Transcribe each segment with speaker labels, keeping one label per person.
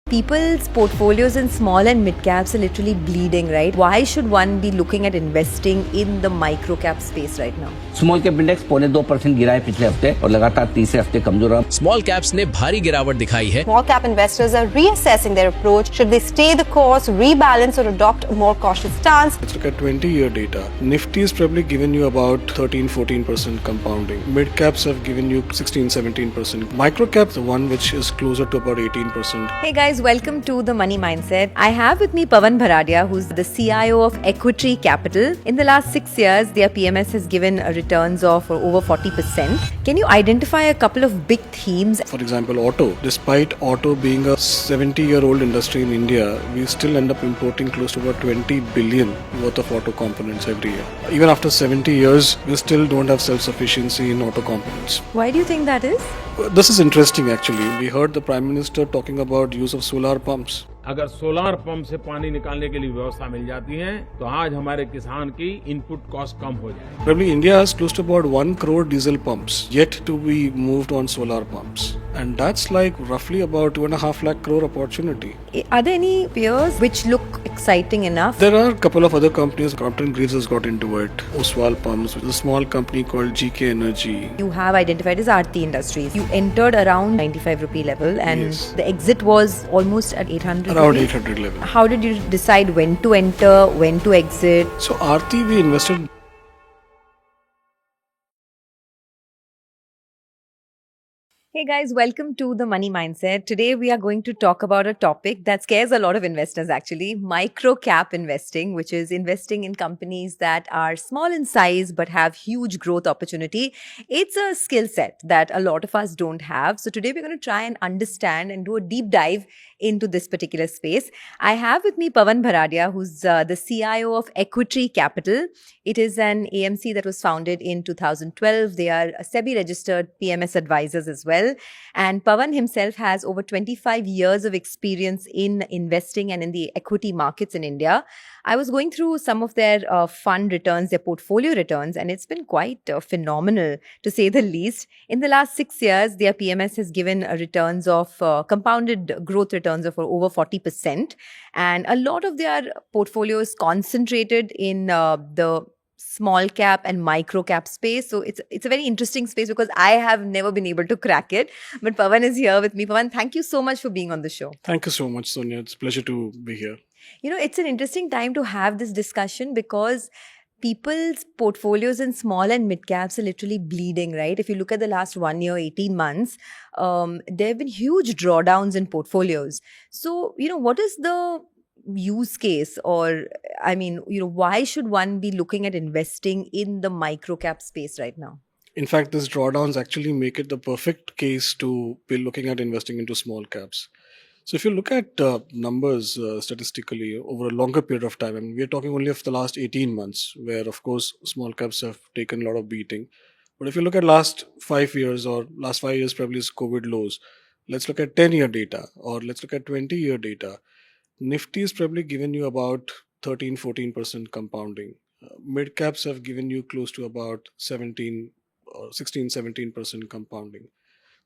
Speaker 1: People's portfolios in small and mid caps are literally bleeding, right? Why should one be looking at investing in the micro cap space right now?
Speaker 2: Small cap index 0.2% गिरा है पिछले हफ्ते और लगातार तीसरे हफ्ते कमजोर रहा।
Speaker 3: स्मॉल कैप्स ने भारी गिरावट दिखाई है।
Speaker 4: Small cap investors are reassessing their approach. Should they stay the course, rebalance, or adopt a more cautious stance?
Speaker 5: Let's look at 20-year data. Nifty has probably given you about 13-14% compounding. Mid caps have given you 16-17%. Micro cap, the one which is closer to about 18%.
Speaker 1: Hey guys, welcome to the Money Mindset. I have with me Pawan Bharaddia, who's the CIO of Equitree Capital. In the last 6 years, their PMS has given returns of over 40%. Can you identify a couple of big themes?
Speaker 5: For example, auto. Despite auto being a 70-year-old industry in India, we still end up importing close to about 20 billion worth of auto components every year. Even after 70 years, we still don't have self-sufficiency in auto components.
Speaker 1: Why do you think that is?
Speaker 5: This is interesting actually. We heard the Prime Minister talking about use of solar pumps.
Speaker 6: अगर solar pump से पानी निकालने के लिए व्यवस्था मिल जाती है तो आज हमारे किसान की इनपुट कॉस्ट कम हो जाए।
Speaker 5: Probably India has close to about 1 crore diesel pumps yet to be moved on solar pumps, and that's like roughly about 2.5 lakh crore opportunity.
Speaker 1: Are there any peers which look exciting enough?
Speaker 5: There are a couple of other companies. Compton Greaves has got into it. Oswal Pumps, which is a small company called GK Energy.
Speaker 1: You have identified as Aarti Industries. You entered around 95 rupee level and
Speaker 5: Yes.
Speaker 1: the exit was almost at 800
Speaker 5: Around
Speaker 1: rupees.
Speaker 5: 800 level.
Speaker 1: How did you decide when to enter, when to exit?
Speaker 5: So Aarti, we invested.
Speaker 1: Hey guys, welcome to the Money Mindset. Today we are going to talk about a topic that scares a lot of investors actually, micro cap investing, which is investing in companies that are small in size but have huge growth opportunity. It's a skill set that a lot of us don't have. So today we're going to try and understand and do a deep dive into this particular space. I have with me Pawan Bharaddia, who's the CIO of Equitree Capital. It is an AMC that was founded in 2012. They are SEBI registered PMS advisors as well. And Pawan himself has over 25 years of experience in investing and in the equity markets in India. I was going through some of their fund returns, their portfolio returns, and it's been quite phenomenal to say the least. In the last 6 years, their PMS has given returns of compounded growth returns of over 40%. And a lot of their portfolio is concentrated in the small cap and micro cap space. So it's a very interesting space because I have never been able to crack it. But Pawan is here with me. Pawan, thank you so much for being on the show.
Speaker 5: Thank you so much, Sonia. It's a pleasure to be here.
Speaker 1: You know, it's an interesting time to have this discussion because people's portfolios in small and mid caps are literally bleeding, right? If you look at the last 1 year, 18 months, there have been huge drawdowns in portfolios. So, you know, what is the use case, or I mean, you know, why should one be looking at investing in the micro cap space right now?
Speaker 5: In fact, these drawdowns actually make it the perfect case to be looking at investing into small caps. So if you look at numbers statistically over a longer period of time, and we're talking only of the last 18 months, where of course small caps have taken a lot of beating. But if you look at last 5 years, or last 5 years probably is COVID lows, let's look at 10-year data, or let's look at 20-year data. Nifty has probably given you about 13-14% compounding. Mid caps have given you close to about 16-17% compounding.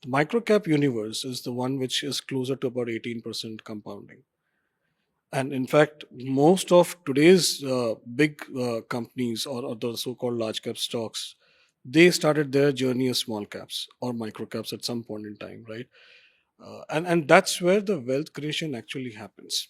Speaker 5: The micro cap universe is the one which is closer to about 18% compounding. And in fact, most of today's big companies or the so-called large cap stocks, they started their journey as small caps or micro caps at some point in time, right? And that's where the wealth creation actually happens.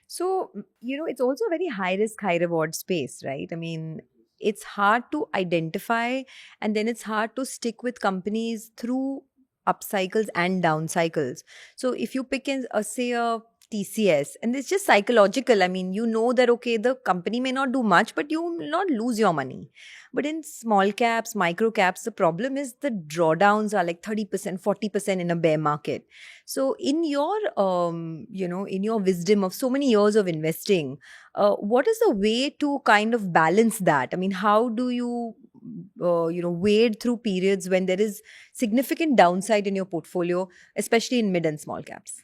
Speaker 1: So, you know, it's also a very high risk, high reward space, right? I mean, it's hard to identify and then it's hard to stick with companies through up cycles and down cycles. So if you pick in, say, a TCS, and it's just psychological. I mean, you know that, okay, the company may not do much, but you will not lose your money. But in small caps, micro caps, the problem is the drawdowns are like 30%, 40% in a bear market. So in your, in your wisdom of so many years of investing, what is the way to kind of balance that? I mean, how do you, wade through periods when there is significant downside in your portfolio, especially in mid and small caps?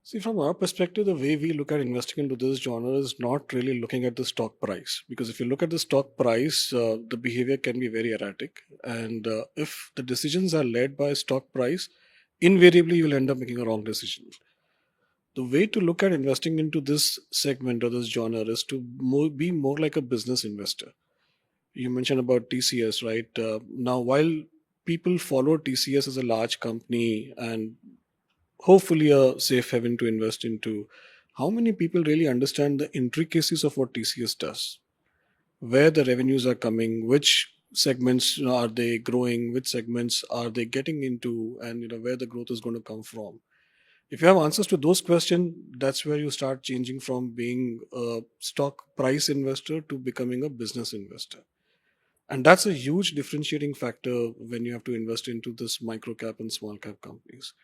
Speaker 5: See, from our perspective, the way we look at investing into this genre is not really looking at the stock price. Because if you look at the stock price, the behavior can be very erratic. And if the decisions are led by stock price, invariably you'll end up making a wrong decision. The way to look at investing into this segment or this genre is to be more like a business investor. You mentioned about TCS, right? Now, while people follow TCS as a large company and hopefully a safe haven to invest into, how many people really understand the intricacies of what TCS does? Where the revenues are coming, which segments are they growing, which segments are they getting into, and where the growth is going to come from. If you have answers to those questions, that's where you start changing from being a stock price investor to becoming a business investor. And that's a huge differentiating factor when you have to invest into this micro cap and small cap companies.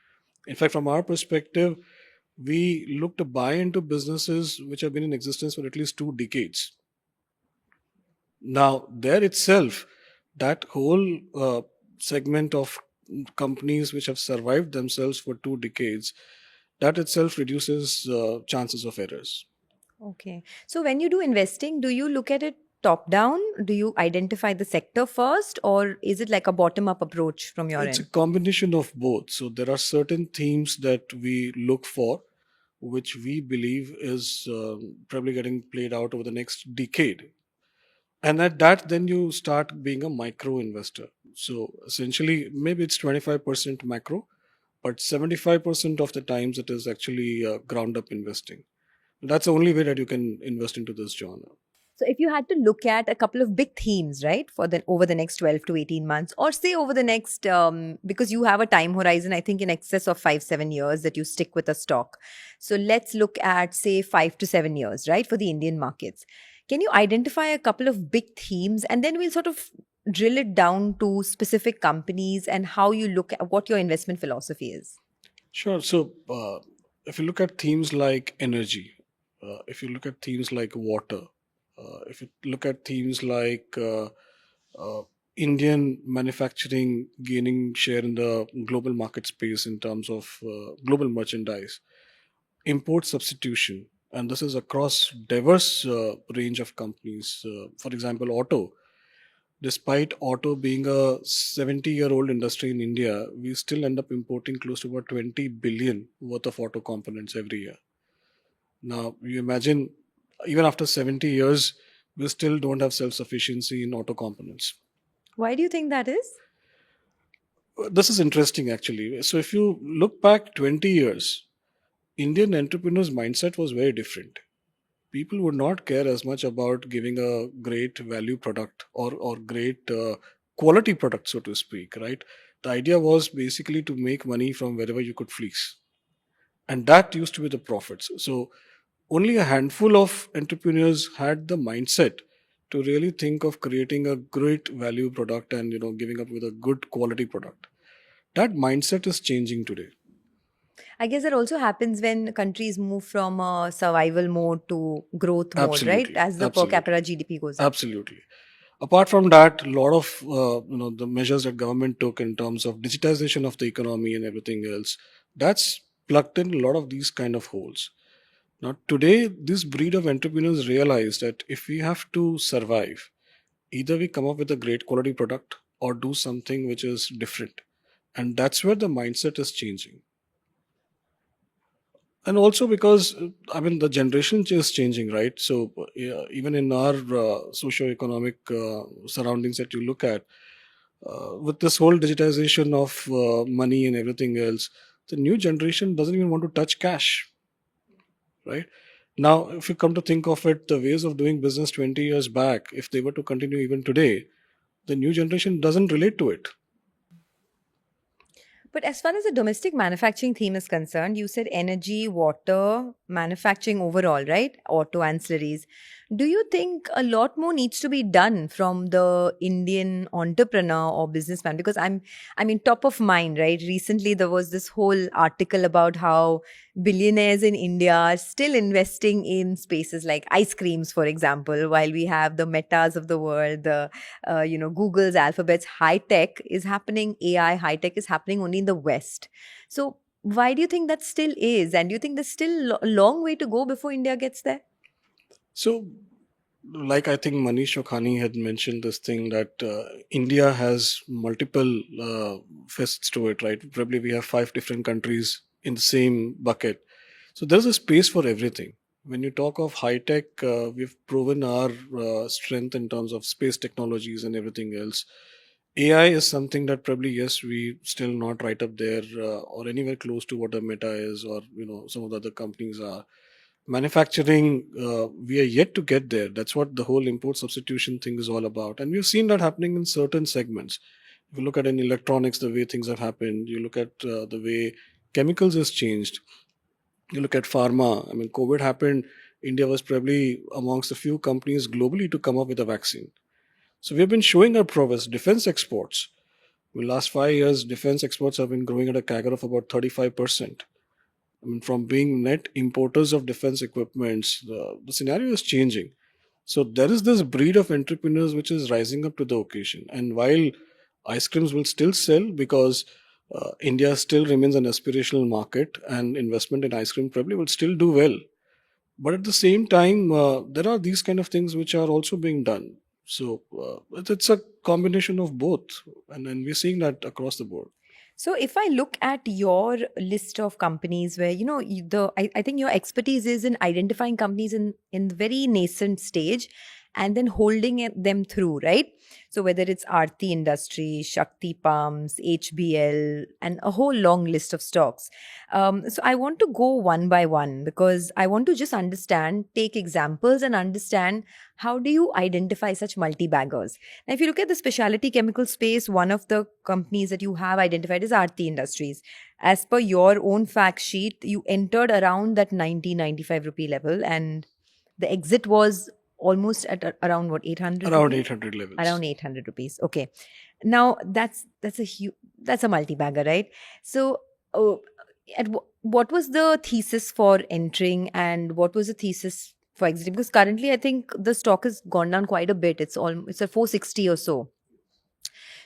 Speaker 5: In fact, from our perspective, we look to buy into businesses which have been in existence for at least 2 decades. Now, there itself, that whole segment of companies which have survived themselves for 2 decades, that itself reduces chances of errors.
Speaker 1: Okay. So when you do investing, do you look at it top down? Do you identify the sector first, or is it like a bottom up approach from your
Speaker 5: It's a
Speaker 1: end?
Speaker 5: combination of both. So there are certain themes that we look for, which we believe is probably getting played out over the next decade. And at that, then you start being a micro investor. So essentially, maybe it's 25% macro, but 75% of the times it is actually ground up investing. That's the only way that you can invest into this genre.
Speaker 1: So if you had to look at a couple of big themes, right, for the over the next 12 to 18 months, or say over the next, because you have a time horizon, I think in excess of 5-7 years that you stick with a stock. So let's look at, say, 5 to 7 years, right, for the Indian markets. Can you identify a couple of big themes, and then we'll sort of drill it down to specific companies and how you look at what your investment philosophy is?
Speaker 5: Sure. So if you look at themes like energy, if you look at themes like water, if you look at themes like Indian manufacturing gaining share in the global market space in terms of global merchandise, import substitution, and this is across diverse range of companies. For example, auto. Despite auto being a 70-year-old industry in India, we still end up importing close to about 20 billion worth of auto components every year. Now, you imagine, even after 70 years, we still don't have self-sufficiency in auto components.
Speaker 1: Why do you think that is?
Speaker 5: This is interesting, actually. So if you look back 20 years, Indian entrepreneurs' mindset was very different. People would not care as much about giving a great value product or great quality product, so to speak, right? The idea was basically to make money from wherever you could fleece. And that used to be the profits. So only a handful of entrepreneurs had the mindset to really think of creating a great value product and giving up with a good quality product. That mindset is changing today.
Speaker 1: I guess that also happens when countries move from a survival mode to growth mode, right?
Speaker 5: Absolutely.
Speaker 1: As the per capita GDP goes up.
Speaker 5: Absolutely. Apart from that, a lot of the measures that government took in terms of digitization of the economy and everything else, that's plugged in a lot of these kind of holes. Now today, this breed of entrepreneurs realize that if we have to survive, either we come up with a great quality product or do something which is different, and that's where the mindset is changing. And also because the generation is changing, right? So even in our socio-economic surroundings that you look at, with this whole digitization of money and everything else, the new generation doesn't even want to touch cash, right? Now, if you come to think of it, the ways of doing business 20 years back, if they were to continue even today, the new generation doesn't relate to it.
Speaker 1: But as far as the domestic manufacturing theme is concerned, you said energy, water, manufacturing overall, right? Auto ancillaries. Do you think a lot more needs to be done from the Indian entrepreneur or businessman? Because top of mind, right? Recently, there was this whole article about how billionaires in India are still investing in spaces like ice creams, for example, while we have the Metas of the world, the Google's, Alphabet's. High tech is happening, AI high tech is happening only in the West. So why do you think that still is? And do you think there's still a long way to go before India gets there?
Speaker 5: So like I think Manish Okhani had mentioned this thing that India has multiple fists to it, right? Probably we have 5 different countries in the same bucket. So there's a space for everything. When you talk of high tech, we've proven our strength in terms of space technologies and everything else. AI is something that probably, yes, we still not right up there or anywhere close to what a Meta is, or some of the other companies are. Manufacturing, we are yet to get there. That's what the whole import substitution thing is all about, and we've seen that happening in certain segments. If you look at in electronics, the way things have happened, you look at the way chemicals has changed, you look at pharma. I mean, COVID happened, India was probably amongst the few companies globally to come up with a vaccine. So we have been showing our progress. Defense exports, in the last 5 years, defense exports have been growing at a CAGR of about 35%. I mean, from being net importers of defense equipments, the scenario is changing. So there is this breed of entrepreneurs which is rising up to the occasion. And while ice creams will still sell because India still remains an aspirational market, and investment in ice cream probably will still do well. But at the same time, there are these kind of things which are also being done. So it's a combination of both, and we're seeing that across the board.
Speaker 1: So if I look at your list of companies where, I think your expertise is in identifying companies in the very nascent stage and then holding them through, right? So whether it's Aarti Industry, Shakti Pumps, HBL, and a whole long list of stocks. So I want to go one by one because I want to just understand, take examples and understand how do you identify such multi-baggers. Now, if you look at the specialty chemical space, one of the companies that you have identified is Aarti Industries. As per your own fact sheet, you entered around that 90-95 rupee level and the exit was almost at around what, 800?
Speaker 5: Around 800 levels.
Speaker 1: Around 800 rupees. Okay. Now that's a multi-bagger, right? So what was the thesis for entering and what was the thesis for exiting? Because currently I think the stock has gone down quite a bit. It's a 460 or so.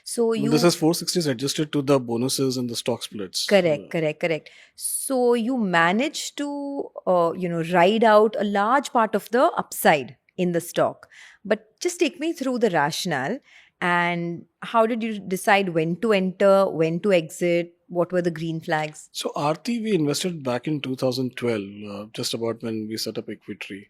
Speaker 1: So
Speaker 5: this is 460 adjusted to the bonuses and the stock splits.
Speaker 1: Correct. So you managed to ride out a large part of the upside in the stock. But just take me through the rationale and how did you decide when to enter, when to exit? What were the green flags?
Speaker 5: So Aarti, we invested back in 2012, just about when we set up Equitree.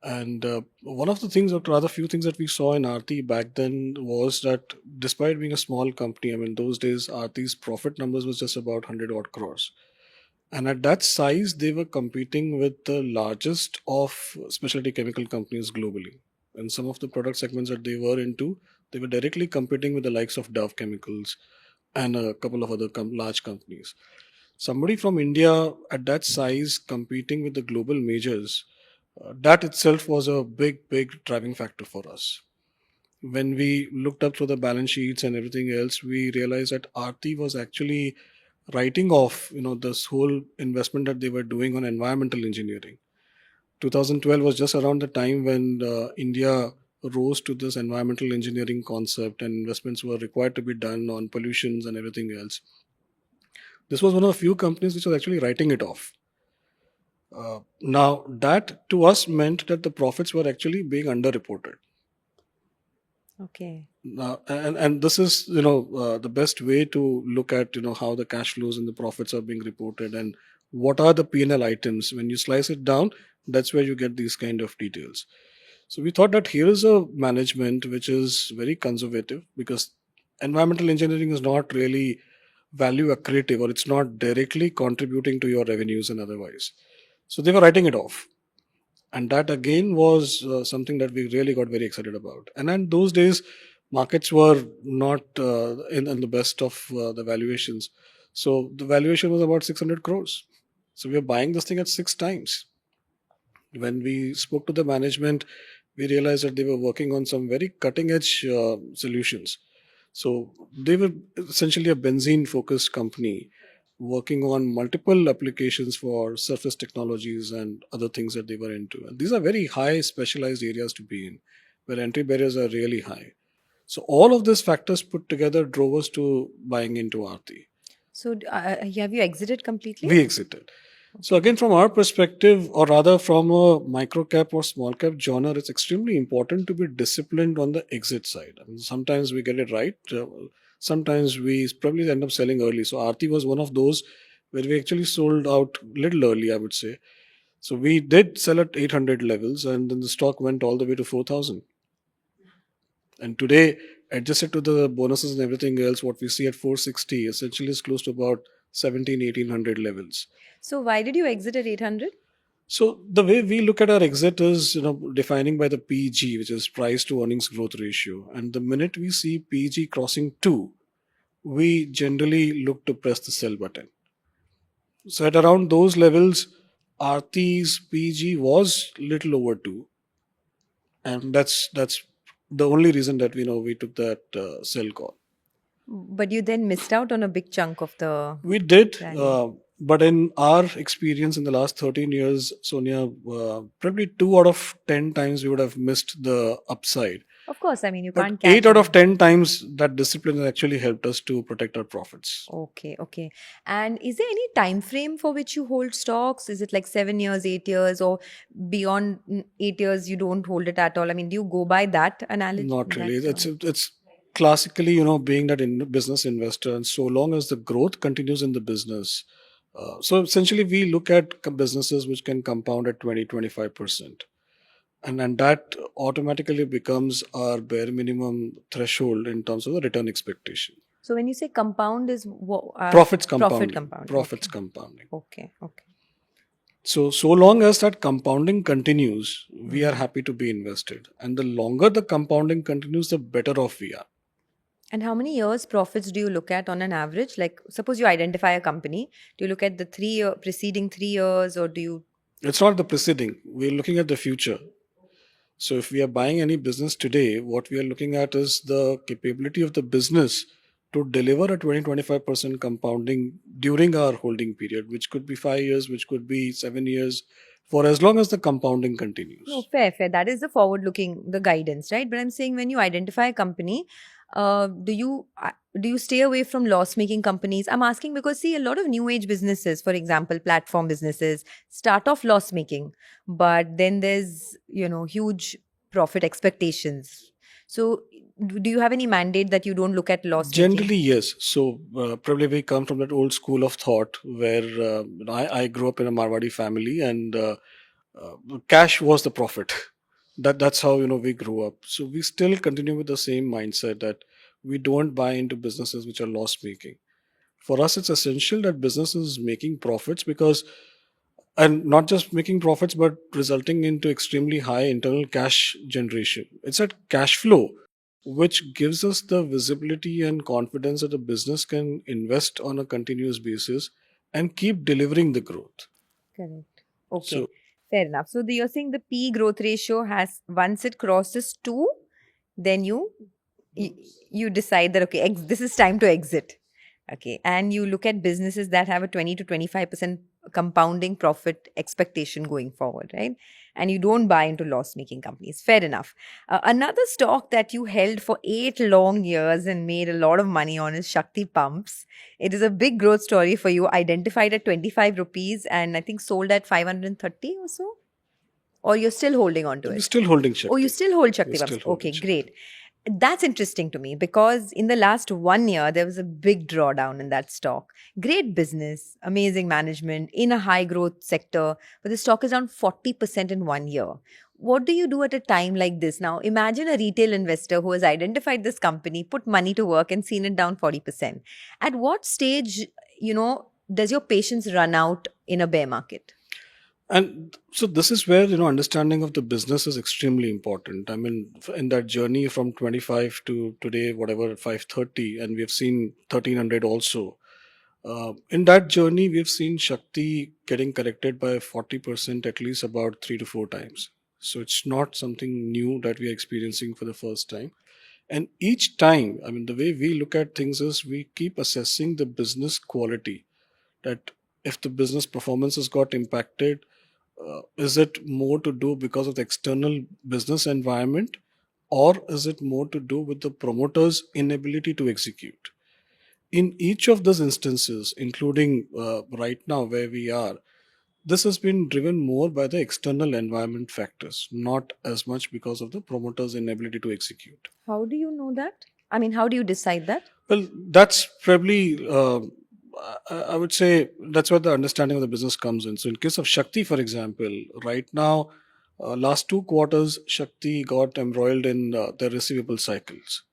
Speaker 5: And one of the things, or rather few things that we saw in Aarti back then was that despite being a small company, I mean, those days Aarti's profit numbers was just about 100 odd crores. And at that size, they were competing with the largest of specialty chemical companies globally. And some of the product segments that they were into, they were directly competing with the likes of Dove Chemicals and a couple of other large companies. Somebody from India at that size competing with the global majors, that itself was a big driving factor for us. When we looked up through the balance sheets and everything else, we realized that Aarti was actually writing off, this whole investment that they were doing on environmental engineering. 2012 was just around the time when India rose to this environmental engineering concept and investments were required to be done on pollutions and everything else. This was one of the few companies which was actually writing it off. Now, that to us meant that the profits were actually being underreported.
Speaker 1: Okay.
Speaker 5: And this is, the best way to look at, how the cash flows and the profits are being reported and what are the P&L items. When you slice it down, that's where you get these kind of details. So we thought that here is a management which is very conservative because environmental engineering is not really value accretive or it's not directly contributing to your revenues and otherwise. So they were writing it off. And that again was something that we really got very excited about. And then those days, markets were not in the best of the valuations. So the valuation was about 600 crores. So we were buying this thing at 6 times. When we spoke to the management, we realized that they were working on some very cutting edge solutions. So they were essentially a benzene focused company working on multiple applications for surface technologies and other things that they were into. And these are very high specialized areas to be in, where entry barriers are really high. So all of these factors put together drove us to buying into Aarti.
Speaker 1: So have you exited completely?
Speaker 5: We exited. So again, from our perspective, or rather from a micro cap or small cap genre, it's extremely important to be disciplined on the exit side. I mean, sometimes we get it right. Sometimes we probably end up selling early. So Aarti was one of those where we actually sold out little early, I would say. So we did sell at 800 levels, and then the stock went all the way to 4,000. And today, adjusted to the bonuses and everything else, what we see at 460 essentially is close to about 1800 levels.
Speaker 1: So why did you exit at 800?
Speaker 5: So the way we look at our exit is, defining by the PG, which is price to earnings growth ratio. And the minute we see PG crossing 2, we generally look to press the sell button. So at around those levels, Aarti's PG was little over 2. And that's the only reason that we took that sell call.
Speaker 1: But you then missed out on a big chunk of the.
Speaker 5: We did,
Speaker 1: Rally.
Speaker 5: but in our experience in the last 13 years, Sonia, probably 2 out of 10 times we would have missed the upside.
Speaker 1: Of course, I mean, you
Speaker 5: But
Speaker 1: can't catch
Speaker 5: 8 out
Speaker 1: it.
Speaker 5: of 10 times that discipline has actually helped us to protect our profits.
Speaker 1: Okay. And is there any time frame for which you hold stocks? Is it like 7 years, 8 years, or beyond 8 years you don't hold it at all? I mean, do you go by that analogy?
Speaker 5: Not really.
Speaker 1: That,
Speaker 5: It's classically, being that business investor, and so long as the growth continues in the business. So essentially, we look at businesses which can compound at 20-25%. And that automatically becomes our bare minimum threshold in terms of the return expectation.
Speaker 1: So when you say compound is
Speaker 5: Profits compounding.
Speaker 1: Profit compounding.
Speaker 5: Profits compounding.
Speaker 1: Okay.
Speaker 5: So long as that compounding continues, we are happy to be invested. And the longer the compounding continues, the better off we are.
Speaker 1: And how many years profits do you look at on an average? Like, suppose you identify a company, do you look at the preceding 3 years, or do you?
Speaker 5: It's not the preceding. We're looking at the future. So if we are buying any business today, what we are looking at is the capability of the business to deliver a 20-25% compounding during our holding period, which could be 5 years, which could be 7 years, for as long as the compounding continues.
Speaker 1: No, fair. That is the forward-looking, the guidance, right? But I'm saying when you identify a company, do you stay away from loss-making companies? I'm asking because, see, a lot of new age businesses, for example, platform businesses, start off loss-making, but then there's, huge profit expectations. So do you have any mandate that you don't look at loss-making?
Speaker 5: Generally, yes. So probably we come from that old school of thought where I grew up in a Marwadi family, and cash was the profit. That's how we grew up. So we still continue with the same mindset that we don't buy into businesses which are loss making. For us, it's essential that business is making profits, and not just making profits, but resulting into extremely high internal cash generation. It's that cash flow which gives us the visibility and confidence that a business can invest on a continuous basis and keep delivering the growth.
Speaker 1: Correct. Okay.
Speaker 5: So
Speaker 1: Fair enough. So you're saying the P growth ratio has, once it crosses 2, then you decide that, okay, this is time to exit. Okay. And you look at businesses that have a 20-25% compounding profit expectation going forward, right? And you don't buy into loss-making companies. Fair enough. Another stock that you held for 8 long years and made a lot of money on is Shakti Pumps. It is a big growth story for you. Identified at 25 rupees and I think sold at 530 or so? Or you're still holding on to it?
Speaker 5: we're still holding Shakti.
Speaker 1: Oh, you still hold Shakti
Speaker 5: We're
Speaker 1: Pumps.
Speaker 5: still holding
Speaker 1: Okay,
Speaker 5: Shakti.
Speaker 1: great. That's interesting to me because in the last 1 year, there was a big drawdown in that stock. Great business, amazing management in a high growth sector, but the stock is down 40% in 1 year. What do you do at a time like this? Now, imagine a retail investor who has identified this company, put money to work and seen it down 40%. At what stage, does your patience run out in a bear market?
Speaker 5: And so this is where, understanding of the business is extremely important. I mean, in that journey from 25 to today, whatever, 530, and we have seen 1300 also. In that journey, we've seen Shakti getting corrected by 40% at least about 3 to 4 times. So it's not something new that we are experiencing for the first time. And each time, I mean, the way we look at things is we keep assessing the business quality, that if the business performance has got impacted, is it more to do because of the external business environment, or is it more to do with the promoter's inability to execute? In each of those instances, including right now where we are, this has been driven more by the external environment factors, not as much because of the promoter's inability to execute.
Speaker 1: How do you know that? I mean, how do you decide that?
Speaker 5: Well, that's probably, I would say, that's where the understanding of the business comes in. So, in case of Shakti, for example, right now, last 2 quarters, Shakti got embroiled in their receivable cycles.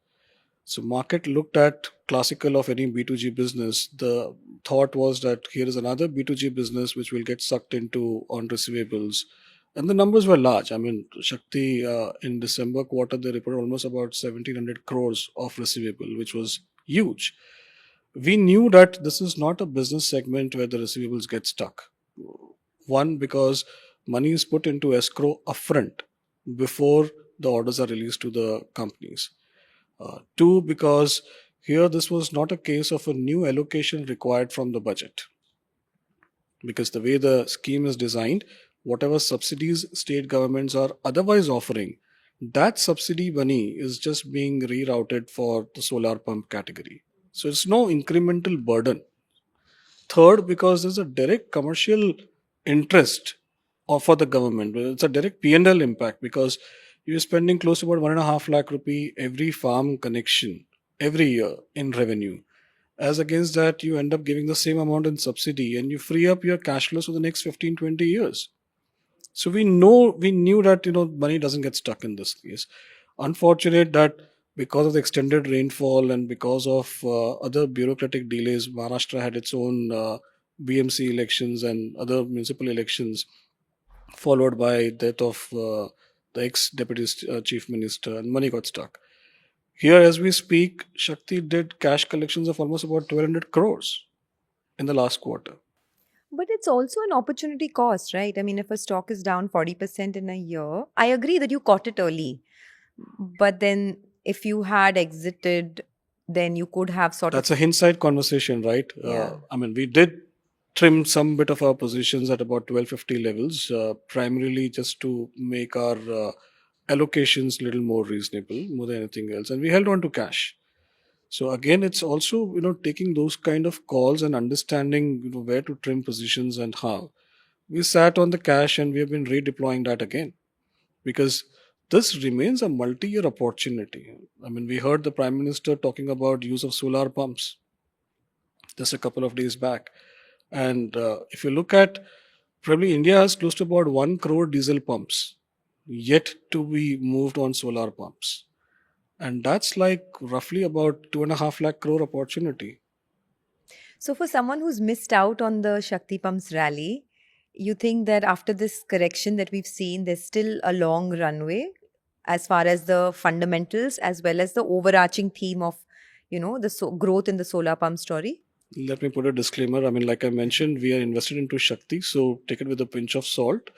Speaker 5: So, market looked at classical of any B2G business. The thought was that here is another B2G business which will get sucked into on receivables. And the numbers were large. I mean, Shakti in December quarter, they reported almost about 1700 crores of receivable, which was huge. We knew that this is not a business segment where the receivables get stuck. One, because money is put into escrow upfront before the orders are released to the companies. Two, because here this was not a case of a new allocation required from the budget. Because the way the scheme is designed, whatever subsidies state governments are otherwise offering, that subsidy money is just being rerouted for the solar pump category. So it's no incremental burden. Third, because there's a direct commercial interest for the government. It's a direct P&L impact because you're spending close to about 1.5 lakh rupee every farm connection every year in revenue. As against that, you end up giving the same amount in subsidy and you free up your cash flows for the next 15, 20 years. So we knew that, money doesn't get stuck in this case. Unfortunate that because of the extended rainfall and because of other bureaucratic delays, Maharashtra had its own BMC elections and other municipal elections, followed by death of the ex-deputy chief minister, and money got stuck. Here, as we speak, Shakti did cash collections of almost about 1,200 crores in the last quarter.
Speaker 1: But it's also an opportunity cost, right? I mean, if a stock is down 40% in a year, I agree that you caught it early. But then if you had exited, then you could have
Speaker 5: That's a hindsight conversation, right?
Speaker 1: Yeah.
Speaker 5: We did trim some bit of our positions at about 1250 levels, primarily just to make our allocations a little more reasonable, more than anything else. And we held on to cash. So again, it's also, taking those kind of calls and understanding, where to trim positions and how. We sat on the cash and we have been redeploying that again because this remains a multi-year opportunity. We heard the Prime Minister talking about use of solar pumps just a couple of days back. And if you look at, probably India has close to about 1 crore diesel pumps yet to be moved on solar pumps. And that's like roughly about 2.5 lakh crore opportunity.
Speaker 1: So for someone who's missed out on the Shakti Pumps rally, you think that after this correction that we've seen, there's still a long runway as far as the fundamentals as well as the overarching theme of, the growth in the solar pump story?
Speaker 5: Let me put a disclaimer. Like I mentioned, we are invested into Shakti, so take it with a pinch of salt.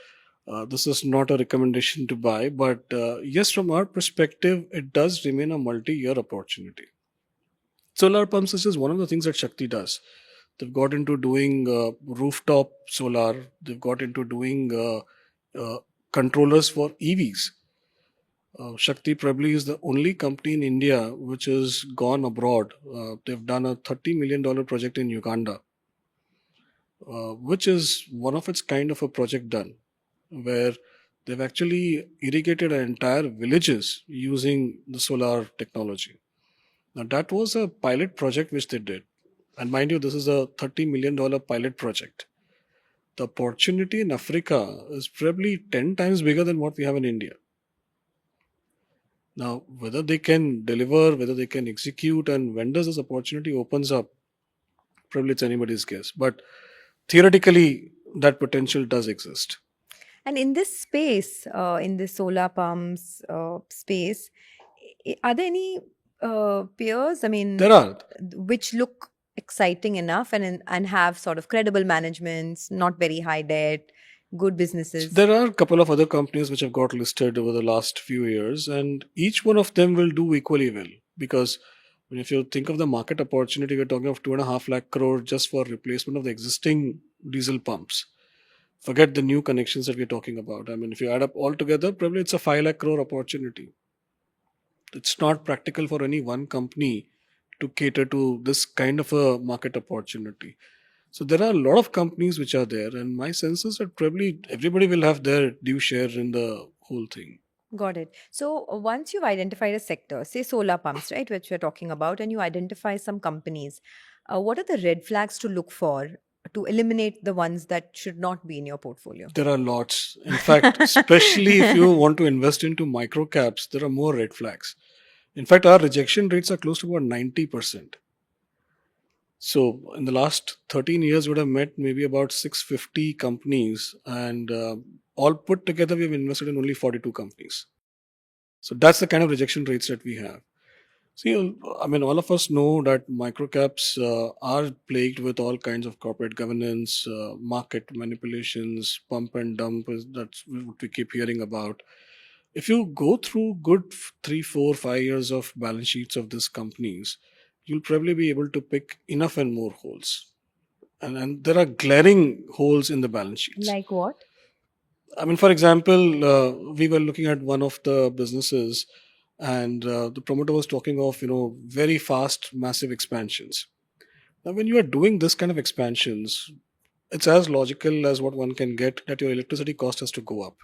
Speaker 5: This is not a recommendation to buy, but yes, from our perspective, it does remain a multi-year opportunity. Solar pumps is just one of the things that Shakti does. They've got into doing rooftop solar. They've got into doing controllers for EVs. Shakti probably is the only company in India which has gone abroad. They've done a $30 million project in Uganda, which is one of its kind of a project done, where they've actually irrigated entire villages using the solar technology. Now, that was a pilot project which they did. And mind you, this is a $30 million pilot project. The opportunity in Africa is probably 10 times bigger than what we have in India. Now, whether they can deliver, whether they can execute, and when does this opportunity opens up, probably it's anybody's guess. But theoretically, that potential does exist.
Speaker 1: And in this space, in the solar pumps space, are there any peers?
Speaker 5: There are.
Speaker 1: Which look exciting enough and have sort of credible managements, not very high debt, good businesses?
Speaker 5: There are a couple of other companies which have got listed over the last few years, and each one of them will do equally well. Because if you think of the market opportunity, we're talking of 2.5 lakh crore just for replacement of the existing diesel pumps. Forget the new connections that we're talking about. If you add up all together, probably it's a 5 lakh crore opportunity. It's not practical for any one company to cater to this kind of a market opportunity. So there are a lot of companies which are there, and my sense is that probably everybody will have their due share in the whole thing.
Speaker 1: Got it. So once you've identified a sector, say solar pumps, right, which we're talking about, and you identify some companies, what are the red flags to look for to eliminate the ones that should not be in your portfolio?
Speaker 5: There are lots. In fact, especially if you want to invest into micro caps, there are more red flags. In fact, our rejection rates are close to about 90%. So in the last 13 years, we would have met maybe about 650 companies, and all put together, we have invested in only 42 companies. So that's the kind of rejection rates that we have. See, I mean, all of us know that microcaps are plagued with all kinds of corporate governance, market manipulations, pump and dump. That's what we keep hearing about. If you go through good 3, 4, 5 years of balance sheets of these companies, you'll probably be able to pick enough and more holes. And there are glaring holes in the balance sheets.
Speaker 1: Like what?
Speaker 5: I mean, for example, we were looking at one of the businesses, and the promoter was talking of, very fast, massive expansions. Now, when you are doing this kind of expansions, it's as logical as what one can get that your electricity cost has to go up.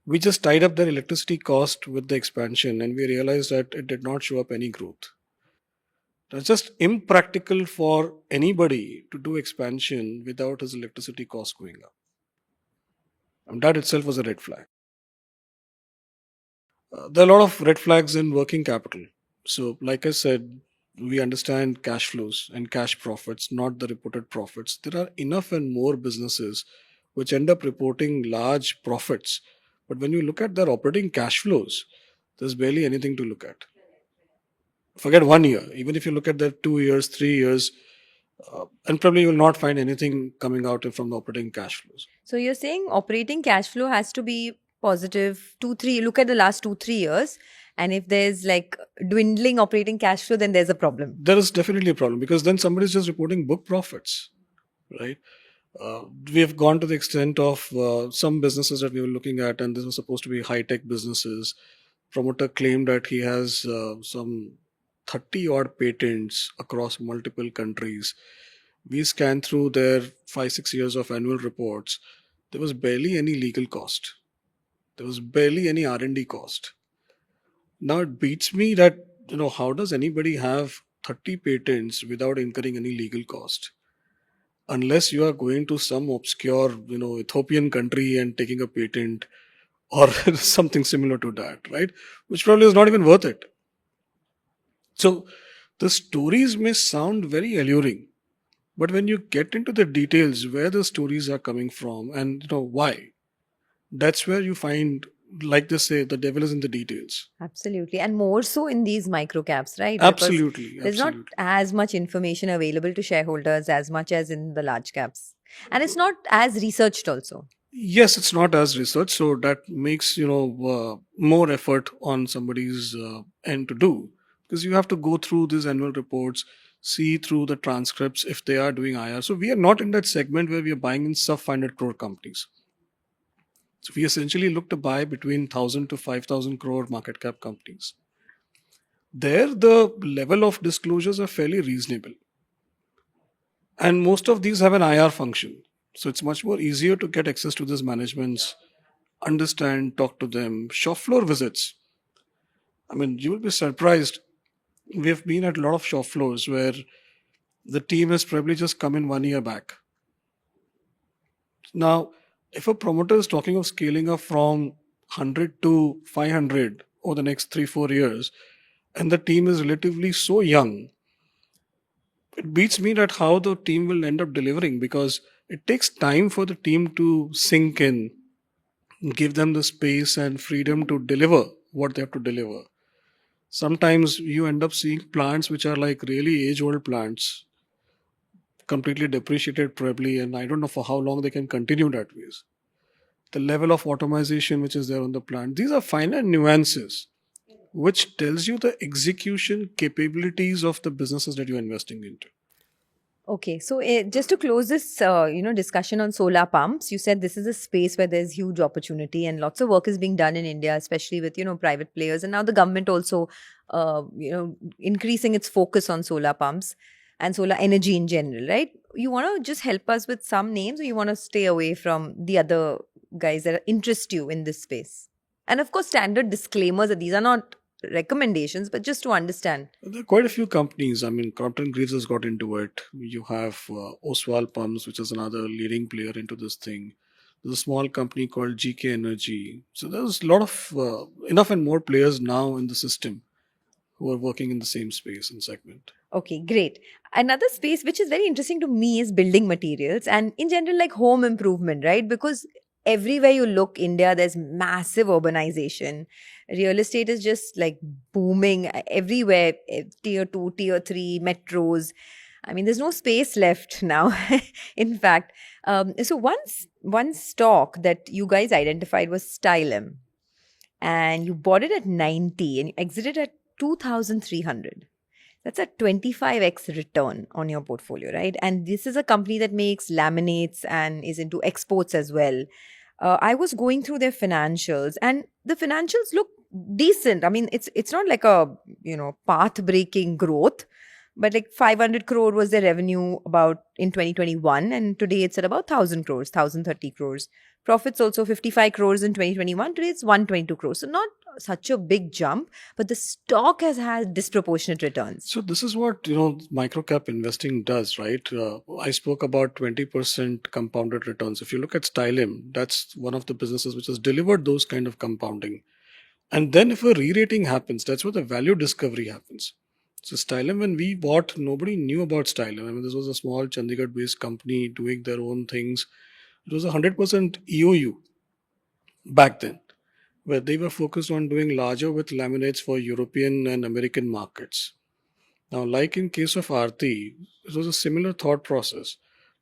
Speaker 5: We just tied up their electricity cost with the expansion, and we realized that it did not show up any growth. It's just impractical for anybody to do expansion without his electricity cost going up. And that itself was a red flag. There are a lot of red flags in working capital. So, like I said, we understand cash flows and cash profits, not the reported profits. There are enough and more businesses which end up reporting large profits. But when you look at their operating cash flows, there's barely anything to look at. Forget 1 year. Even if you look at their 2 years, 3 years, and probably you will not find anything coming out from the operating cash flows.
Speaker 1: So you're saying operating cash flow has to be positive 2-3. Look at the last 2-3 years, and if there's like dwindling operating cash flow, then there's a problem.
Speaker 5: There is definitely a problem, because then somebody's just reporting book profits, right? We have gone to the extent of some businesses that we were looking at, and this was supposed to be high-tech businesses. Promoter claimed that he has some 30 odd patents across multiple countries. We scanned through their 5-6 years of annual reports. There was barely any legal cost. There was barely any R&D cost. Now it beats me that, how does anybody have 30 patents without incurring any legal cost? Unless you are going to some obscure, Ethiopian country and taking a patent or something similar to that, right? Which probably is not even worth it. So the stories may sound very alluring, but when you get into the details where the stories are coming from and why, that's where you find, like they say, the devil is in the details.
Speaker 1: Absolutely. And more so in these micro caps, right?
Speaker 5: Absolutely.
Speaker 1: Because there's not as much information available to shareholders as much as in the large caps. And it's not as researched also.
Speaker 5: Yes, it's not as research. So that makes, more effort on somebody's end to do. Because you have to go through these annual reports, see through the transcripts if they are doing IR. So we are not in that segment where we are buying in sub 500 crore companies. So we essentially look to buy between 1,000 to 5,000 crore market cap companies. There, the level of disclosures are fairly reasonable. And most of these have an IR function. So it's much more easier to get access to these managements, understand, talk to them, shop floor visits. I mean, you will be surprised. We have been at a lot of shop floors where the team has probably just come in 1 year back. Now, if a promoter is talking of scaling up from 100 to 500 over the next 3-4 years, and the team is relatively so young, it beats me that how the team will end up delivering, because it takes time for the team to sink in, give them the space and freedom to deliver what they have to deliver. Sometimes you end up seeing plants which are like really age-old plants, completely depreciated probably, and I don't know for how long they can continue that way. The level of automation which is there on the plant, these are finer nuances which tells you the execution capabilities of the businesses that you're investing into.
Speaker 1: Okay, so just to close this, discussion on solar pumps, you said this is a space where there's huge opportunity and lots of work is being done in India, especially with, private players, and now the government also, increasing its focus on solar pumps. and solar energy in general, right? You want to just help us with some names, or you want to stay away from the other guys that interest you in this space? And of course, standard disclaimers that these are not recommendations, but just to understand.
Speaker 5: There are quite a few companies. I mean, Crompton Greaves has got into it. You have Oswald Pumps, which is another leading player into this thing. There's a small company called GK Energy. So there's a lot of enough and more players now in the system who are working in the same space and segment.
Speaker 1: Okay, great. Another space which is very interesting to me is building materials and in general like home improvement, right? Because everywhere you look, India, there's massive urbanization. Real estate is just like booming everywhere, tier 2, tier 3, metros. I mean, there's no space left now, in fact. So one stock that you guys identified was Stylem, and you bought it at 90 and you exited at 2,300. That's a 25x return on your portfolio, right? And this is a company that makes laminates and is into exports as well. I was going through their financials, and the financials look decent. I mean, it's not like a path-breaking growth, but like 500 crore was their revenue about in 2021, and today it's at about 1,000 crores, 1,030 crores. Profits also 55 crores in 2021. Today it's 122 crores. So not such a big jump, but the stock has had disproportionate returns.
Speaker 5: So this is what microcap investing does, right? I spoke about 20% compounded returns. If you look at Stylem, that's one of the businesses which has delivered those kind of compounding. And then if a re-rating happens, that's where the value discovery happens. So Stylem, when we bought, nobody knew about Stylem. I mean, this was a small Chandigarh-based company doing their own things. It was 100% EOU back then, where they were focused on doing larger width laminates for European and American markets. Now, like in case of Aarti, it was a similar thought process.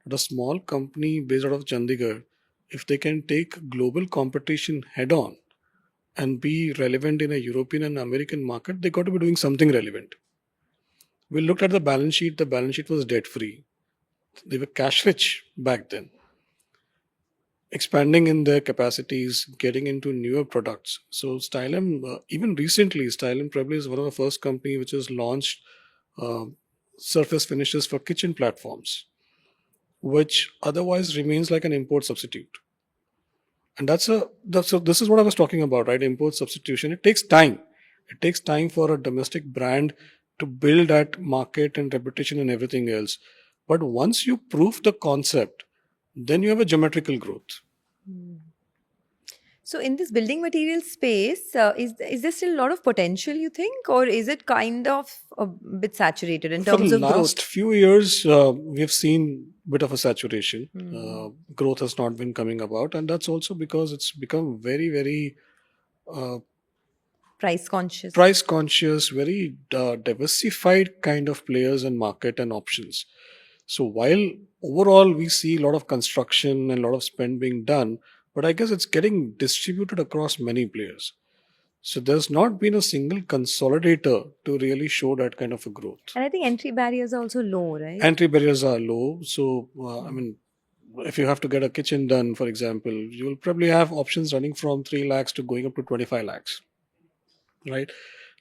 Speaker 5: That a small company based out of Chandigarh, if they can take global competition head on and be relevant in a European and American market, they got to be doing something relevant. We looked at the balance sheet. The balance sheet was debt free. They were cash rich back then. Expanding in their capacities, getting into newer products. So Stylem, even recently, Stylem probably is one of the first company which has launched surface finishes for kitchen platforms, which otherwise remains like an import substitute. And so this is what I was talking about, right? Import substitution. It takes time. It takes time for a domestic brand to build that market and reputation and everything else. But once you prove the concept, then you have a geometrical growth.
Speaker 1: So in this building material space, is there still a lot of potential, you think? Or is it kind of a bit saturated in terms of growth?
Speaker 5: For the last few years, we've seen a bit of a saturation. Growth has not been coming about. And that's also because it's become very, very
Speaker 1: price conscious,
Speaker 5: very diversified kind of players and market and options. So while overall we see a lot of construction and a lot of spend being done, but I guess it's getting distributed across many players. So there's not been a single consolidator to really show that kind of a growth.
Speaker 1: And I think entry barriers are also low, right?
Speaker 5: Entry barriers are low. So, I mean, if you have to get a kitchen done, for example, you will probably have options running from 3 lakhs to going up to 25 lakhs, right?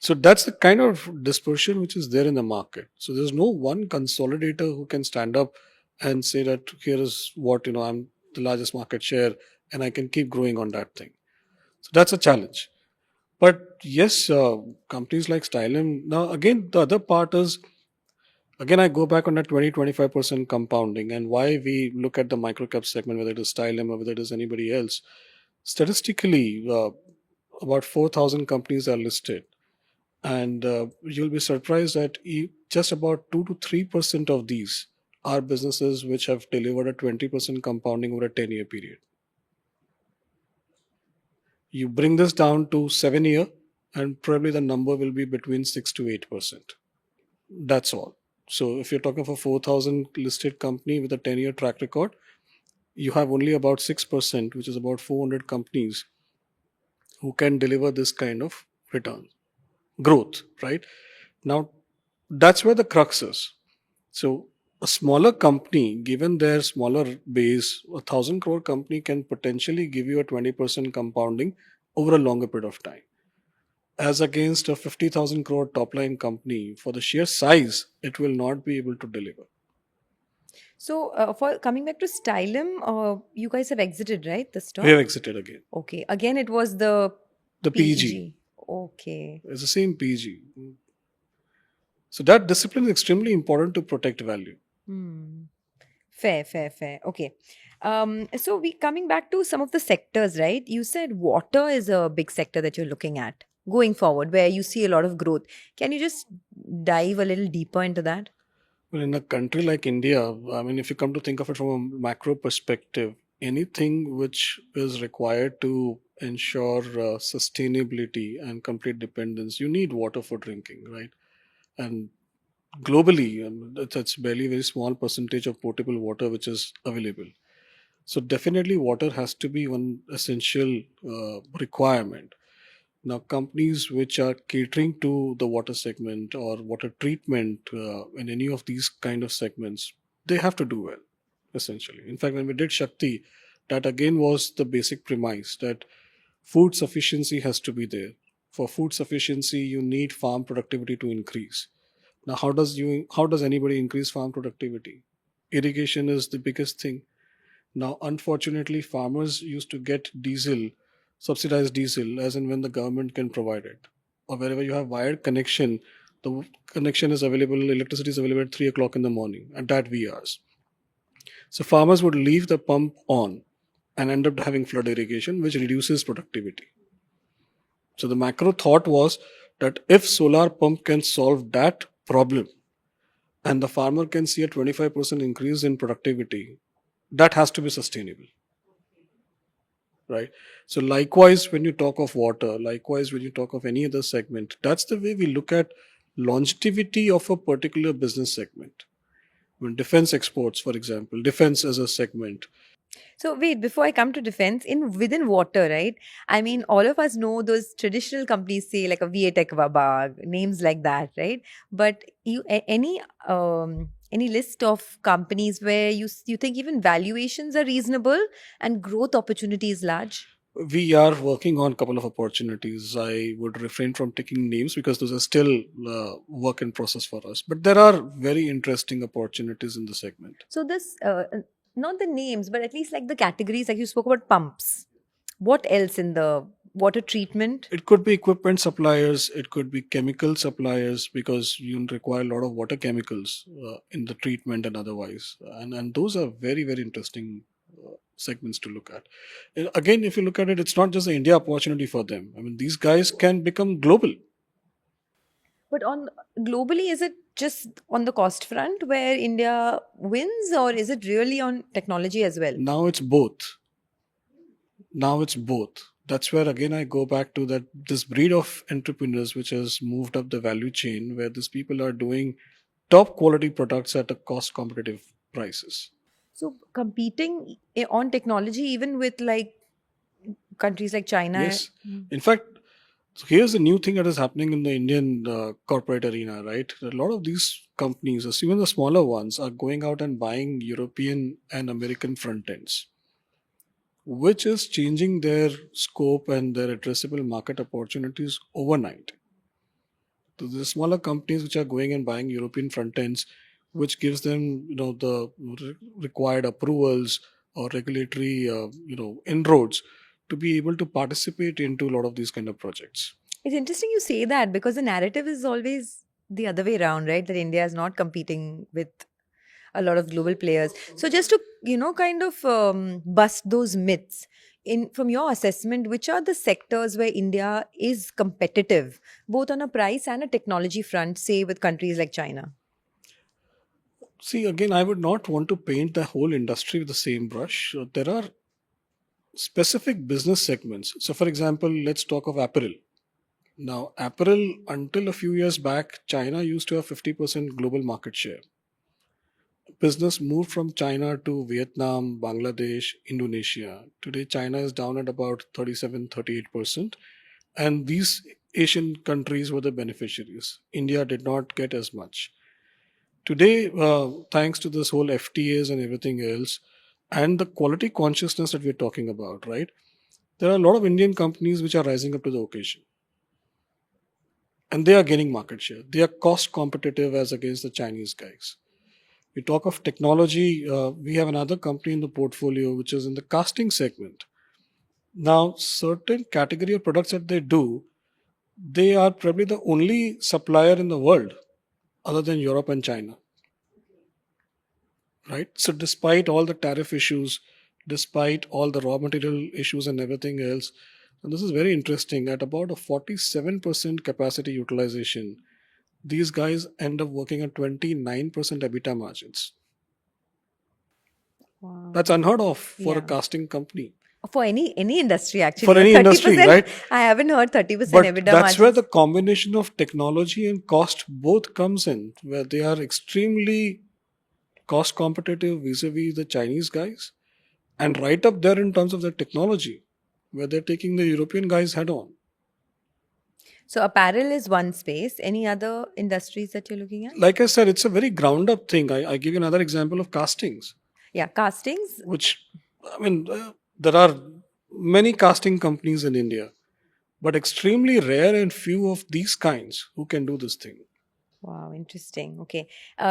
Speaker 5: So that's the kind of dispersion which is there in the market. So there's no one consolidator who can stand up and say that here is what, I'm the largest market share and I can keep growing on that thing. So that's a challenge. But yes, companies like Stylem. Now, again, the other part is, again, I go back on that 20-25% compounding and why we look at the microcap segment, whether it is Stylem or whether it is anybody else. Statistically, about 4,000 companies are listed. And you'll be surprised that just about 2 to 3% of these are businesses which have delivered a 20% compounding over a 10-year period. You bring this down to 7-year, and probably the number will be between 6 to 8%. That's all. So if you're talking for 4,000 listed company with a 10-year track record, you have only about 6%, which is about 400 companies who can deliver this kind of return. Growth, right? Now, that's where the crux is. So a smaller company, given their smaller base, 1,000 crore company can potentially give you a 20% compounding over a longer period of time. as against a 50,000 crore top line company, for the sheer size, it will not be able to deliver.
Speaker 1: So, for coming back to Stylum, you guys have exited, right? The stock?
Speaker 5: We have exited again.
Speaker 1: Okay. Again, it was the
Speaker 5: The PG.
Speaker 1: Okay.
Speaker 5: It's the same PG. So that discipline is extremely important to protect value.
Speaker 1: Fair. Okay. So we coming back to some of the sectors, right? You said water is a big sector that you're looking at going forward, where you see a lot of growth. Can you just dive a little deeper into that?
Speaker 5: Well, in a country like India, I mean, if you come to think of it from a macro perspective, anything which is required to ensure sustainability and complete dependence, you need water for drinking, right? And globally, it's barely a very small percentage of potable water which is available. So definitely, water has to be one essential requirement. Now, companies which are catering to the water segment or water treatment in any of these kind of segments, they have to do well, essentially. In fact, when we did Shakti, that again was the basic premise that food sufficiency has to be there. For food sufficiency, you need farm productivity to increase. Now, how does anybody increase farm productivity? Irrigation is the biggest thing. Now, unfortunately, farmers used to get diesel, subsidized diesel, as and when the government can provide it. Or wherever you have wired connection, the connection is available, electricity is available at 3 o'clock in the morning, at that wee hours. So farmers would leave the pump on and end up having flood irrigation, which reduces productivity. So the macro thought was that if solar pump can solve that problem and the farmer can see a 25% increase in productivity, that has to be sustainable, right? So likewise, when you talk of water, likewise when you talk of any other segment, that's the way we look at longevity of a particular business segment. When defense exports, for example, defense as a segment.
Speaker 1: So wait, before I come to defense, within water, right? I mean, all of us know those traditional companies, say like a Vietech Vabag, names like that, right? But any list of companies where you think even valuations are reasonable and growth opportunity is large?
Speaker 5: We are working on a couple of opportunities. I would refrain from taking names because those are still work in process for us. But there are very interesting opportunities in the segment.
Speaker 1: So this, not the names, but at least like the categories, like you spoke about pumps. What else in the water treatment?
Speaker 5: It could be equipment suppliers, it could be chemical suppliers because you require a lot of water chemicals in the treatment and otherwise. And those are very, very interesting segments to look at. And again, if you look at it, it's not just the India opportunity for them. I mean, these guys can become global.
Speaker 1: But on globally, is it just on the cost front where India wins, or is it really on technology as well?
Speaker 5: Now it's both. That's where again I go back to that this breed of entrepreneurs which has moved up the value chain, where these people are doing top quality products at a cost competitive prices.
Speaker 1: So competing on technology, even with like countries like China.
Speaker 5: Yes. In fact, so here's the new thing that is happening in the Indian corporate arena, right? A lot of these companies, even the smaller ones, are going out and buying European and American front ends, which is changing their scope and their addressable market opportunities overnight. So the smaller companies which are going and buying European front ends, which gives them, the required approvals or regulatory, inroads to be able to participate into a lot of these kind of projects.
Speaker 1: It's interesting you say that because the narrative is always the other way around, right? That India is not competing with a lot of global players. So just to, kind of bust those myths, from your assessment, which are the sectors where India is competitive, both on a price and a technology front, say with countries like China?
Speaker 5: See, again, I would not want to paint the whole industry with the same brush. There are specific business segments. So, for example, let's talk of apparel. Now, apparel, until a few years back, China used to have 50% global market share. Business moved from China to Vietnam, Bangladesh, Indonesia. Today, China is down at about 37-38%. And these Asian countries were the beneficiaries. India did not get as much. Today, thanks to this whole FTAs and everything else, and the quality consciousness that we're talking about, right? There are a lot of Indian companies which are rising up to the occasion. and they are gaining market share. They are cost competitive as against the Chinese guys. We talk of technology, we have another company in the portfolio which is in the casting segment. Now, certain category of products that they do, they are probably the only supplier in the world other than Europe and China. Right? So, despite all the tariff issues, despite all the raw material issues and everything else, and this is very interesting, at about a 47% capacity utilization, these guys end up working at 29% EBITDA margins.
Speaker 1: Wow.
Speaker 5: That's unheard of for a
Speaker 1: Yeah.
Speaker 5: casting company.
Speaker 1: For any industry, actually.
Speaker 5: For any
Speaker 1: 30%,
Speaker 5: industry, right?
Speaker 1: I haven't heard 30%
Speaker 5: But
Speaker 1: EBITDA
Speaker 5: that's where
Speaker 1: margins.
Speaker 5: the combination of technology and cost both comes in, where they are extremely cost competitive vis-a-vis the Chinese guys, and right up there in terms of their technology, where they're taking the European guys head on.
Speaker 1: So apparel is one space. Any other industries that you're looking at?
Speaker 5: Like I said, it's a very ground up thing. I give you another example of castings,
Speaker 1: Yeah, castings.
Speaker 5: which, I mean, there are many casting companies in India, but extremely rare and few of these kinds who can do this thing.
Speaker 1: Wow, interesting. Okay.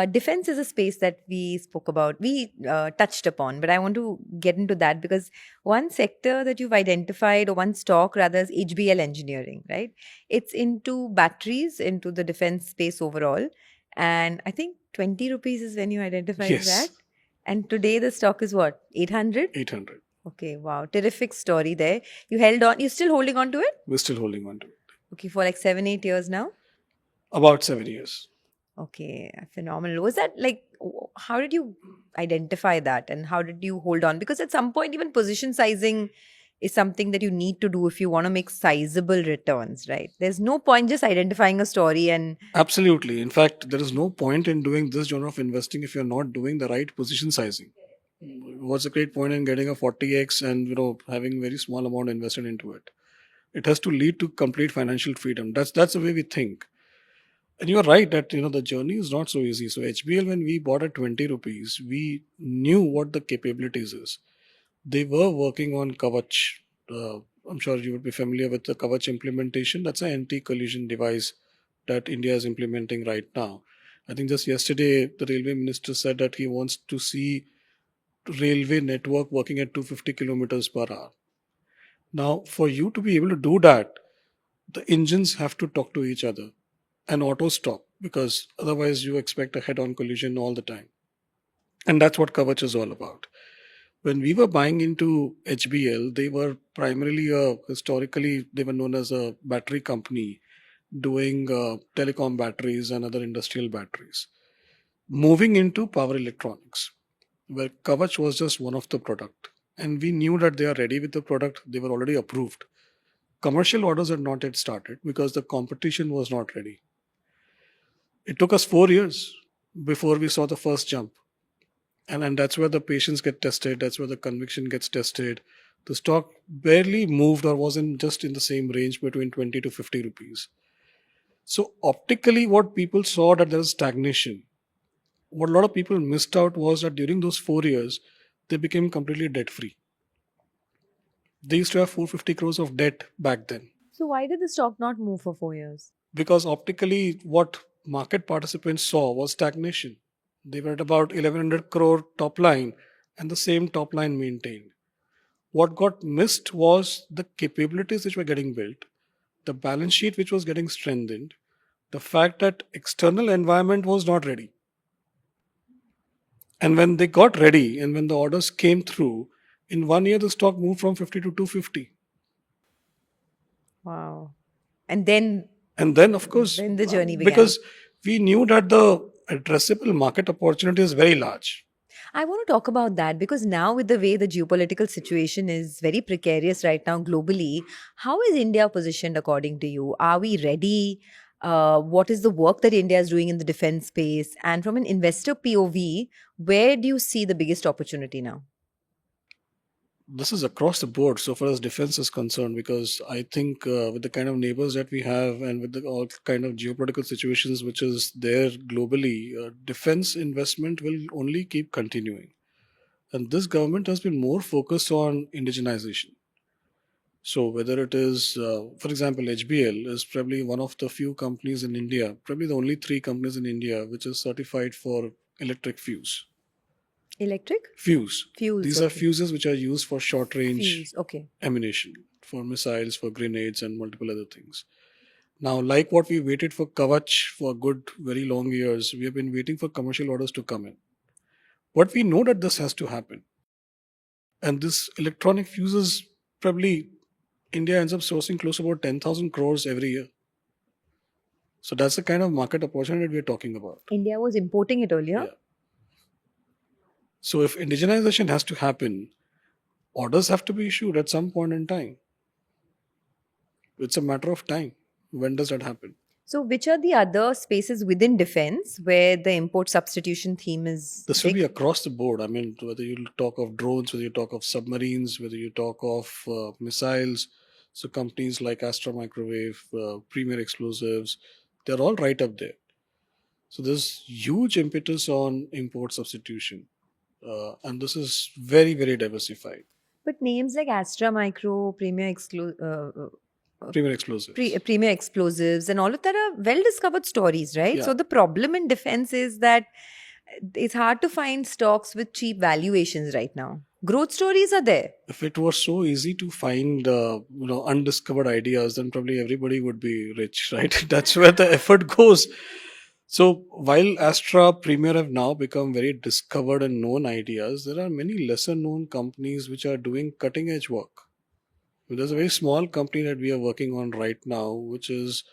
Speaker 1: Defense is a space that we spoke about, we touched upon, but I want to get into that because one sector that you've identified, or one stock rather, is HBL Engineering, right? It's into batteries, into the defense space overall. And I think 20 rupees is when you identified
Speaker 5: Yes.
Speaker 1: that. And today the stock is what? 800?
Speaker 5: 800.
Speaker 1: Okay, wow. Terrific story there. You held on, you're still holding on to it?
Speaker 5: We're still holding on to it.
Speaker 1: Okay, for like 7-8 years now?
Speaker 5: About 7 years.
Speaker 1: Okay, phenomenal. Was that like, how did you identify that and how did you hold on? Because at some point, even position sizing is something that you need to do if you want to make sizable returns, right? There's no point just identifying a story and.
Speaker 5: Absolutely. In fact, there is no point in doing this genre of investing if you're not doing the right position sizing. What's a great point in getting a 40x and having very small amount invested into it? It has to lead to complete financial freedom. That's the way we think. And you are right that the journey is not so easy. So HBL, when we bought at 20 rupees, we knew what the capabilities is. They were working on Kavach. I'm sure you would be familiar with the Kavach implementation. That's an anti-collision device that India is implementing right now. I think just yesterday, the railway minister said that he wants to see railway network working at 250 kilometers per hour. Now, for you to be able to do that, the engines have to talk to each other and auto stop, because otherwise you expect a head-on collision all the time. And that's what Kavach is all about. When we were buying into HBL, they were primarily historically they were known as a battery company doing telecom batteries and other industrial batteries. Moving into power electronics, where Kavach was just one of the product. And we knew that they are ready with the product. They were already approved. Commercial orders had not yet started because the competition was not ready. It took us 4 years before we saw the first jump. And that's where the patience get tested. That's where the conviction gets tested. The stock barely moved or wasn't just in the same range between 20 to 50 rupees. So optically, what people saw that there is stagnation. What a lot of people missed out was that during those 4 years, they became completely debt free. They used to have 450 crores of debt back then.
Speaker 1: So why did the stock not move for 4 years?
Speaker 5: Because optically, what market participants saw was stagnation. They were at about 1100 crore top line and the same top line maintained. What got missed was the capabilities which were getting built, the balance sheet which was getting strengthened, the fact that external environment was not ready. And when they got ready and when the orders came through, in 1 year the stock moved from 50 to 250.
Speaker 1: Wow. And then
Speaker 5: Of course,
Speaker 1: then the journey began.
Speaker 5: Because we knew that the addressable market opportunity is very large.
Speaker 1: I want to talk about that because now, with the way the geopolitical situation is very precarious right now globally, how is India positioned according to you? Are we ready? What is the work that India is doing in the defense space? And from an investor POV, where do you see the biggest opportunity now?
Speaker 5: This is across the board so far as defense is concerned, because I think with the kind of neighbors that we have and with the all kind of geopolitical situations which is there globally, defense investment will only keep continuing. And this government has been more focused on indigenization. So whether it is, for example, HBL is probably one of the few companies in India, probably the only 3 companies in India which is certified for electric fuse.
Speaker 1: Electric?
Speaker 5: Fuse.
Speaker 1: Fuels.
Speaker 5: These are
Speaker 1: Okay.
Speaker 5: fuses which are used for short range
Speaker 1: Fuse. Okay.
Speaker 5: ammunition, for missiles, for grenades, and multiple other things. Now, like what we waited for Kavach for good, very long years, we have been waiting for commercial orders to come in. But we know that this has to happen. And this electronic fuses, probably India ends up sourcing close to about 10,000 crores every year. So that's the kind of market opportunity we're talking about.
Speaker 1: India was importing it earlier.
Speaker 5: Yeah. So if indigenization has to happen, orders have to be issued at some point in time. It's a matter of time. When does that happen?
Speaker 1: So, which are the other spaces within defense where the import substitution theme is
Speaker 5: This will
Speaker 1: big?
Speaker 5: be across the board. I mean, whether you talk of drones, whether you talk of submarines, whether you talk of missiles. So companies like Astra Microwave, Premier Explosives, they're all right up there. So there's huge impetus on import substitution. And this is very, very diversified.
Speaker 1: But names like Astra Micro,
Speaker 5: Premier Explosives.
Speaker 1: Premier Explosives, and all of that are well discovered stories, right?
Speaker 5: Yeah.
Speaker 1: So, the problem in defense is that it's hard to find stocks with cheap valuations right now. Growth stories are there.
Speaker 5: If it was so easy to find undiscovered ideas, then probably everybody would be rich, right? That's where the effort goes. So while Astra, Premier have now become very discovered and known ideas, there are many lesser known companies which are doing cutting edge work. There's a very small company that we are working on right now, which is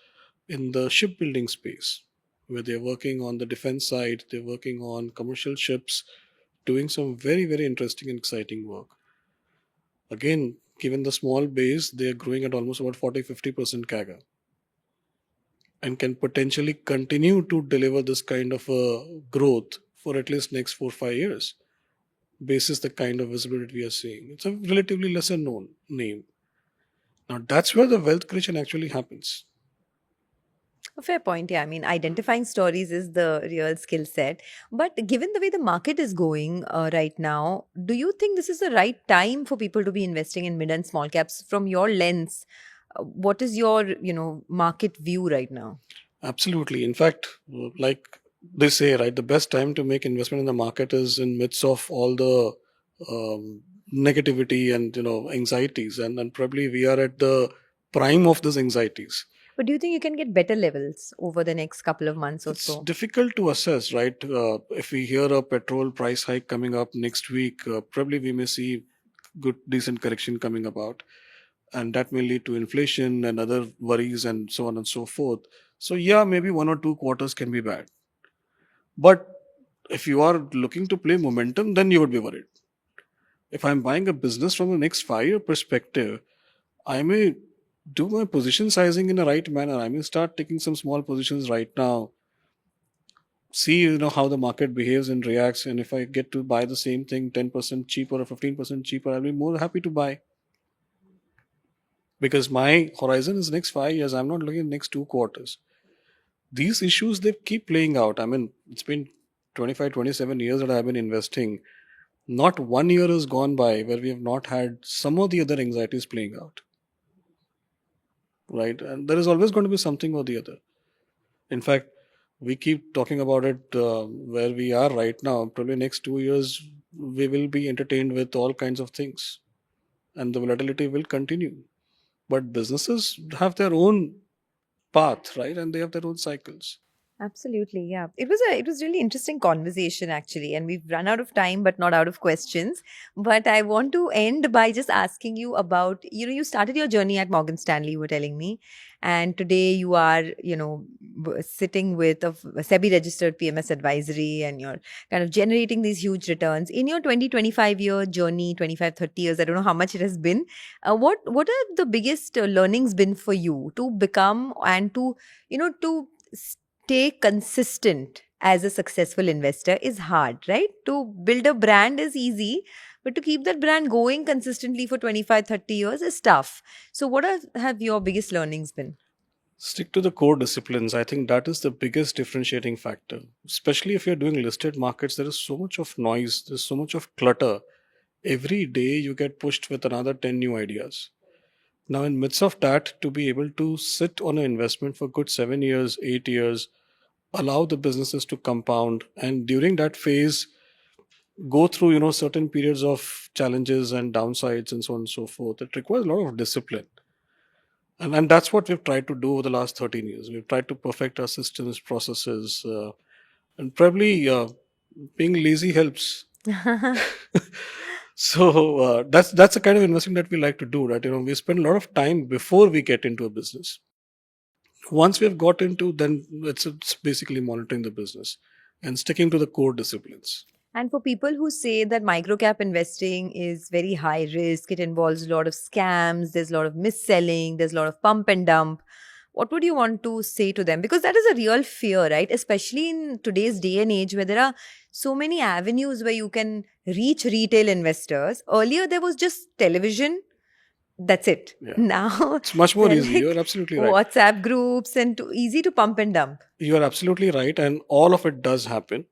Speaker 5: in the shipbuilding space, where they're working on the defense side, they're working on commercial ships, doing some very, very interesting and exciting work. Again, given the small base, they're growing at almost about 40-50% CAGR and can potentially continue to deliver this kind of a growth for at least next 4-5 years, basis the kind of visibility we are seeing. It's a relatively lesser known name. Now, that's where the wealth creation actually happens.
Speaker 1: A fair point, yeah. I mean, identifying stories is the real skill set. But given the way the market is going right now, do you think this is the right time for people to be investing in mid and small caps from your lens? What is your, market view right now?
Speaker 5: Absolutely. In fact, like they say, right, the best time to make investment in the market is in midst of all the negativity and anxieties, and probably we are at the prime of these anxieties.
Speaker 1: But do you think you can get better levels over the next couple of months or
Speaker 5: It's
Speaker 1: so?
Speaker 5: difficult to assess, right? If we hear a petrol price hike coming up next week, probably we may see good, decent correction coming about, and that may lead to inflation and other worries and so on and so forth. So yeah, maybe 1 or 2 quarters can be bad. But if you are looking to play momentum, then you would be worried. If I'm buying a business from the next 5-year perspective, I may do my position sizing in the right manner. I may start taking some small positions right now. See, how the market behaves and reacts. And if I get to buy the same thing 10% cheaper or 15% cheaper, I'll be more happy to buy. Because my horizon is next 5 years. I'm not looking at next 2 quarters. These issues, they keep playing out. I mean, it's been 25, 27 years that I've been investing. Not 1 year has gone by where we have not had some of the other anxieties playing out. Right? And there is always going to be something or the other. In fact, we keep talking about it where we are right now. Probably next 2 years, we will be entertained with all kinds of things. And the volatility will continue. But businesses have their own path, right? And they have their own cycles.
Speaker 1: Absolutely, yeah. It was really interesting conversation actually, and we've run out of time, but not out of questions. But I want to end by just asking you about, you started your journey at Morgan Stanley, you were telling me, and today you are, sitting with a SEBI registered PMS advisory, and you're kind of generating these huge returns in your 20-25 year journey, 25-30 years. I don't know how much it has been. What are the biggest learnings been for you to become and to stay consistent as a successful investor is hard, right? To build a brand is easy, but to keep that brand going consistently for 25-30 years is tough. So what have your biggest learnings been?
Speaker 5: Stick to the core disciplines. I think that is the biggest differentiating factor. Especially if you're doing listed markets, there is so much of noise, there's so much of clutter. Every day you get pushed with another 10 new ideas. Now, in midst of that, to be able to sit on an investment for good 7 years, 8 years, allow the businesses to compound, and during that phase, go through certain periods of challenges and downsides and so on and so forth, it requires a lot of discipline. And that's what we've tried to do over the last 13 years. We've tried to perfect our systems, processes, and probably being lazy helps. So that's the kind of investing that we like to do, right? We spend a lot of time before we get into a business. Once we have got into, then it's basically monitoring the business and sticking to the core disciplines.
Speaker 1: And for people who say that microcap investing is very high risk, it involves a lot of scams, there's a lot of mis-selling, there's a lot of pump and dump, what would you want to say to them? Because that is a real fear, right? Especially in today's day and age where there are so many avenues where you can reach retail investors. Earlier, there was just television. That's it.
Speaker 5: Yeah.
Speaker 1: Now,
Speaker 5: it's much more
Speaker 1: they're
Speaker 5: easy.
Speaker 1: like
Speaker 5: You're absolutely right.
Speaker 1: WhatsApp groups and easy to pump and dump.
Speaker 5: You are absolutely right. And all of it does happen.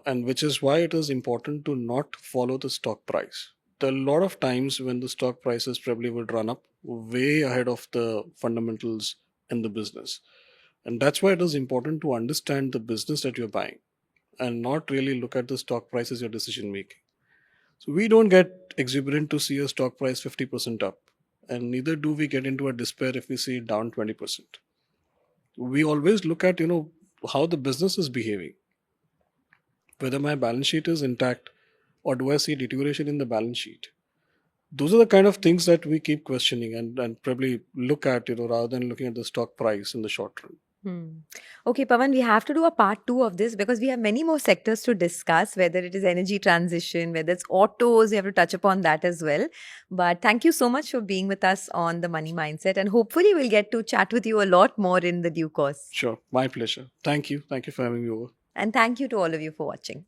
Speaker 5: And which is why it is important to not follow the stock price. There are a lot of times when the stock prices probably would run up way ahead of the fundamentals in the business. And that's why it is important to understand the business that you're buying and not really look at the stock price as your decision making. So we don't get exuberant to see a stock price 50% up, and neither do we get into a despair if we see it down 20%. We always look at, how the business is behaving. Whether my balance sheet is intact or do I see deterioration in the balance sheet? Those are the kind of things that we keep questioning and probably look at, rather than looking at the stock price in the short run.
Speaker 1: Okay, Pawan, we have to do a part 2 of this because we have many more sectors to discuss, whether it is energy transition, whether it's autos, we have to touch upon that as well. But thank you so much for being with us on the Money Mindset, and hopefully we'll get to chat with you a lot more in the due course.
Speaker 5: Sure, my pleasure. Thank you. Thank you for having me over.
Speaker 1: And thank you to all of you for watching.